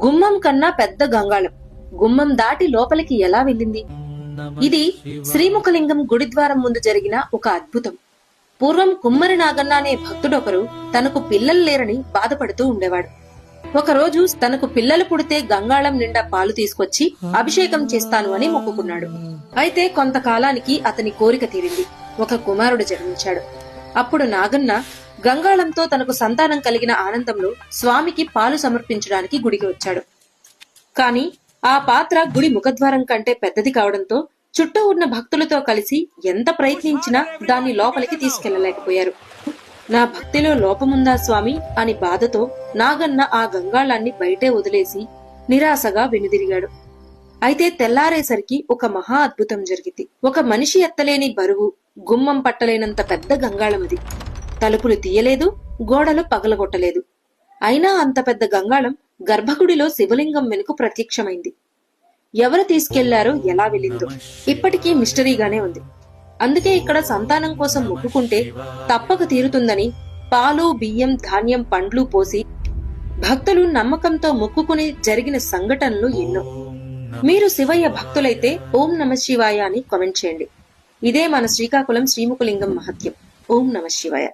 గుమ్మం కన్నా పెద్ద గంగాళం గుమ్మం దాటి లోపలికి ఎలా వెళ్ళింది? ఇది శ్రీముఖలింగం గుడిద్వారం ముందు జరిగిన ఒక అద్భుతం. పూర్వం కుమ్మరి నాగన్న అనే భక్తుడొకరు తనకు పిల్లలు లేరని బాధపడుతూ ఉండేవాడు. ఒకరోజు తనకు పిల్లలు పుడితే గంగాళం నిండా పాలు తీసుకొచ్చి అభిషేకం చేస్తాను అని మొక్కుకున్నాడు. అయితే కొంతకాలానికి అతని కోరిక తీరింది. ఒక కుమారుడు జన్మించాడు. అప్పుడు నాగన్న గంగాళంతో తనకు సంతానం కలిగిన ఆనందంలో స్వామికి పాలు సమర్పించడానికి గుడికి వచ్చాడు. కాని ఆ పాత్ర గుడి ముఖద్వారం కంటే పెద్దది కావడంతో చుట్టూ ఉన్న భక్తులతో కలిసి ఎంత ప్రయత్నించినా దాన్ని లోపలికి తీసుకెళ్లలేకపోయారు. నా భక్తిలో లోపముందా స్వామి అని బాధతో నాగన్న ఆ గంగాళాన్ని బయటే వదిలేసి నిరాశగా వెనుదిరిగాడు. అయితే తెల్లారేసరికి ఒక మహా అద్భుతం జరిగింది. ఒక మనిషి ఎత్తలేని బరువు, గుమ్మం పట్టలేనంత పెద్ద గంగాళమది. తలుపులు తీయలేదు, గోడలు పగలగొట్టలేదు. అయినా అంత పెద్ద గంగాళం గర్భగుడిలో శివలింగం వెనుక ప్రత్యక్షమైంది. ఎవరు తీసుకెళ్లారో, ఎలా వెళ్ళిందో ఇప్పటికీ మిస్టరీగానే ఉంది. అందుకే ఇక్కడ సంతానం కోసం మొక్కుకుంటే తప్పక తీరుతుందని పాలు, బియ్యం, ధాన్యం, పండ్లు పోసి భక్తులు నమ్మకంతో మొక్కుకుని జరిగిన సంఘటనలు ఎన్నో. మీరు శివయ్య భక్తులైతే ఓం నమ శివాయ అని కామెంట్ చేయండి. ఇదే మన శ్రీకాకుళం శ్రీముఖలింగం మహత్యం. ఓం నమ శివాయ.